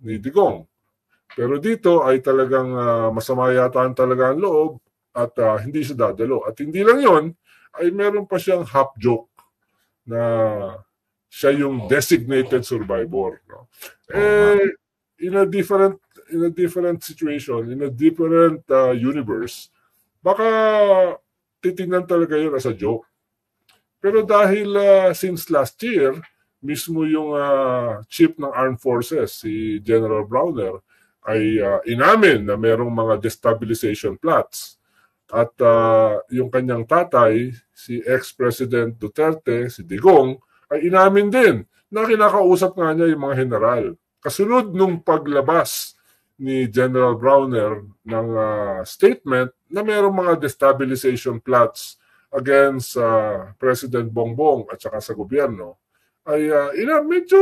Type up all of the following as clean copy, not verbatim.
ni Digong. Pero dito ay talagang masama yata talaga ang loob at hindi siya dadalo. At hindi lang yon, ay meron pa siyang half joke na siya yung designated survivor. No? In a different situation, in a different universe, baka titingnan talaga yun as a joke. Pero dahil since last year, mismo yung chief ng Armed Forces, si General Browner, ay inamin na merong mga destabilization plots. At yung kanyang tatay, si ex-President Duterte, si Digong, ay inamin din na kinakausap nga niya yung mga general. Kasunod nung paglabas ni General Browner ng statement na merong mga destabilization plots against President Bongbong at saka sa gobyerno, ay medyo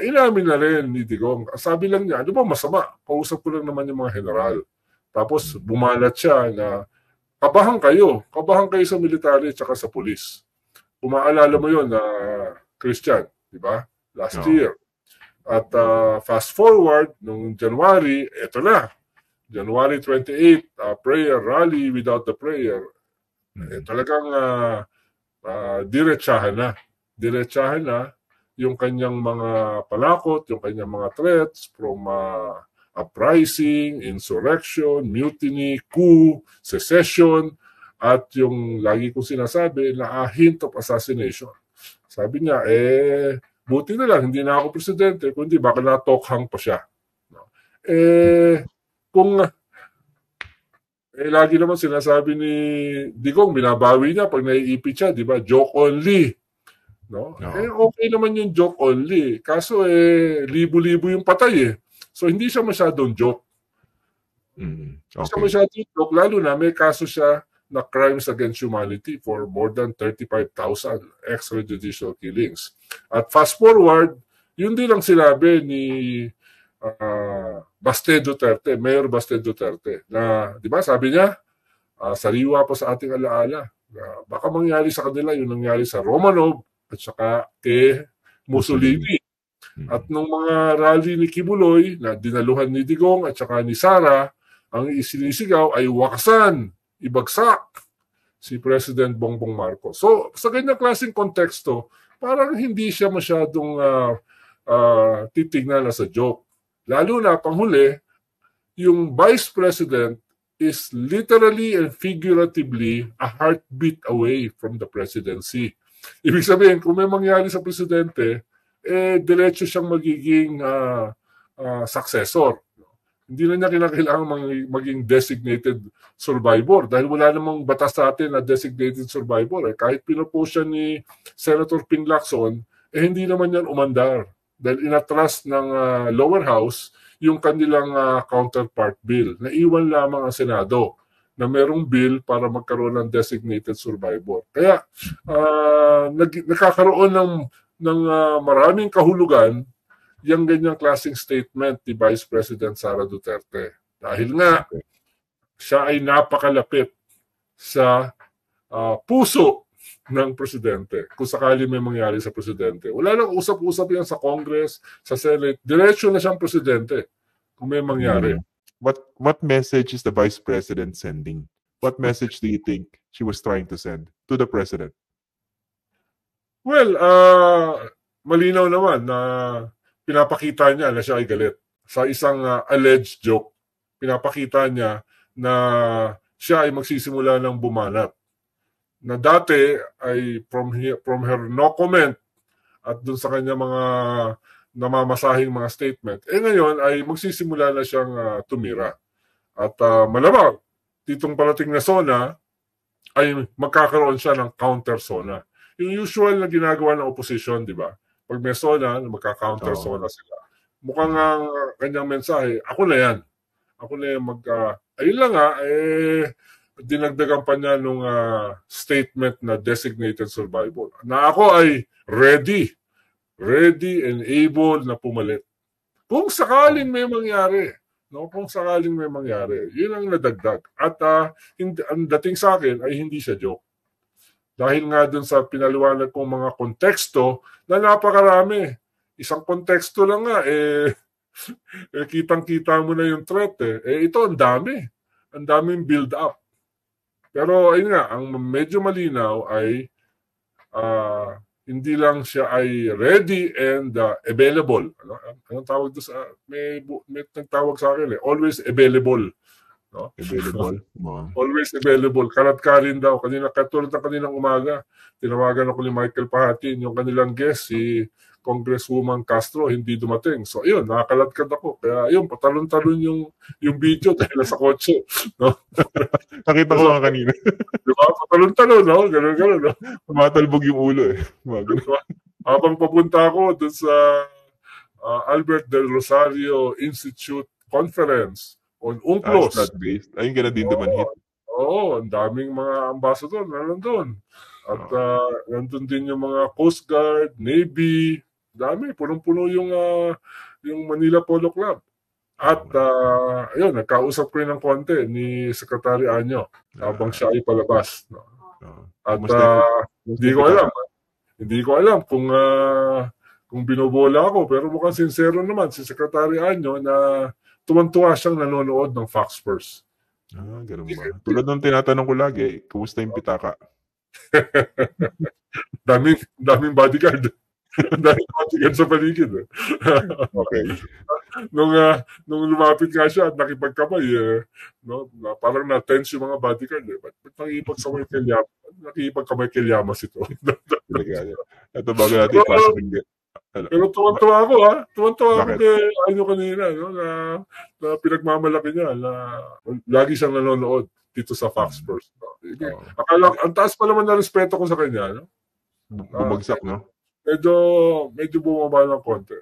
inamin na rin ni Digong. Sabi lang niya, ano ba masama? Kausap ko lang naman yung mga general. Tapos bumalat siya na kabahan kayo sa military at saka sa pulis. Umaalala mo yun na Christian, di ba? Last year. At fast forward, nung January, eto na. January 28, prayer rally without the prayer. Talagang diretsahan na. Diretsahan na yung kanyang mga palakot, yung kanyang mga threats from uprising, insurrection, mutiny, coup, secession, at yung lagi kong sinasabi na hint of assassination. Sabi niya, buti na lang, hindi na ako presidente, kundi baka natokhang pa siya. Kung lagi naman sinasabi ni Digong, binabawi niya pag naiipit siya, di ba? Joke only. No? Okay naman yung joke only. Kaso libo-libo yung patay eh. So hindi siya masyadong joke. Okay. Siya masyadong joke, lalo na may kaso siya na crimes against humanity for more than 35,000 extrajudicial killings. At fast forward, yun din ang sinabi ni Baste Duterte, Mayor Baste Duterte, na, di ba, sabi niya, sariwa pa sa ating alaala. Baka mangyari sa kanila yung nangyari sa Romanov at saka kay Mussolini. At nung mga rally ni Kibuloy na dinaluhan ni Digong at saka ni Sara, ang isinisigaw ay wakasan, ibagsak si President Bongbong Marcos. So, sa ganyang klaseng konteksto, parang hindi siya masyadong titignan na sa joke. Lalo na, panghuli, yung Vice President is literally and figuratively a heartbeat away from the presidency. Ibig sabihin, kung may mangyari sa presidente, diretso siyang magiging successor. Hindi na niya kinakailangan maging designated survivor dahil wala namang batas sa atin na designated survivor. Kahit pinupost siya ni Senator Ping Lacson, hindi naman yan umandar dahil inatras ng lower house yung kanilang counterpart bill. Naiwan lamang ang Senado na merong bill para magkaroon ng designated survivor. Kaya nakakaroon ng maraming kahulugan yung ganyang klaseng statement ni Vice President Sara Duterte. Dahil nga, siya ay napakalapit sa puso ng presidente. Kung sakali may mangyari sa presidente. Wala lang usap-usap yan sa Congress, sa Senate. Diretso na siyang presidente kung may mangyari. What message is the Vice President sending? What message do you think she was trying to send to the President? Well, malinaw naman na pinapakita niya na siya ay galit. Sa isang alleged joke, pinapakita niya na siya ay magsisimula ng bumanat. Na dati ay from her no comment at dun sa kanya mga namamasahing mga statement, ngayon ay magsisimula na siyang tumira. At malamang, ditong parating na SONA, ay magkakaroon siya ng counter-SONA. Yung usual na ginagawa ng opposition, di ba? Pag may SONA, magka-counter SONA sila. Mukhang ang kanyang mensahe, ako na yan. Ako na yan ayun lang dinagdagan pa niya nung statement na designated survivor. Na ako ay ready and able na pumalit. Kung sakaling may mangyari, no? Kung sakaling may mangyari, yun ang nadagdag. At ang dating sa akin ay hindi siya joke. Dahil nga dun sa pinaliwanag kong mga konteksto na napakarami. isang konteksto lang nga, kitang-kita mo na yung threat ito, ang dami. Ang daming build-up. Pero ayun nga, ang medyo malinaw ay hindi lang siya ay ready and available. Anong tawag doon sa, may nagtawag sa akin always available. No? Available. Always available. Karat-karin daw. Katulad ng kaninang umaga, tinawagan ako ni Michael Pahatin, yung kanilang guest, si Congresswoman Castro, hindi dumating. So, ayun, nakakalatkad ako. Kaya, ayun, patalon-talon yung video dahil sa kotse. No? Nakita ko nga kanina. Diba? Patalon-talon, no? Ganun-ganun, no? Tumatalbog yung ulo Habang papunta ako dun sa Albert Del Rosario Institute Conference on UNCLOS. Ayun ka na din dumanhit. Oo, ang daming mga ambassador na nandun. At nandun din yung mga Coast Guard, Navy, dami, punong-puno yung Manila Polo Club. At ayun, nagkausap ko ng konti ni Secretary Anyo habang siya ay palabas. No? At hindi ko alam kung binobola ako, pero mukhang sincero naman si Secretary Anyo na tuwan-tuwa siyang nanonood ng Fox First. Ganun ba? Tulad ng tinatanong ko lagi, kumusta yung pitaka? daming bodyguard. Daming bodyguard sa paligid. Okay. Nung lumapit nga siya at nakipagkamay, no, parang na-tense yung mga bodyguard. Ba't nakipagkamay kay Llamas ito? Ito bago natin ipasok. Pero tuwan-tuwa ako, Tuwan-tuwa ako kay Anyo kanina, no, na pinagmamalaki niya na lagi siyang nanonood dito sa Fox First. No? Akala, ang taas pa naman na respeto ko sa kanya, no? Bumagsak, no? Medyo bumaba ng konti.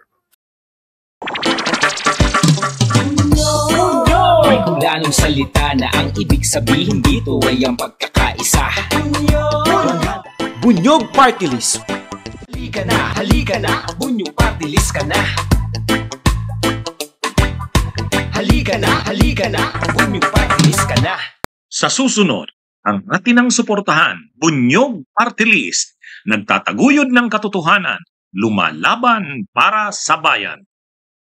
May kulanong salita na ang ibig sabihin dito ay ang pagkakaisa. Bunyog Party List. Halika na, Bunyog Party List ka na. Halika na, Bunyog Party List ka na. Sa susunod, ang atinang suportahan, Bunyog Party List, nagtataguyod ng katotohanan, lumalaban para sa bayan.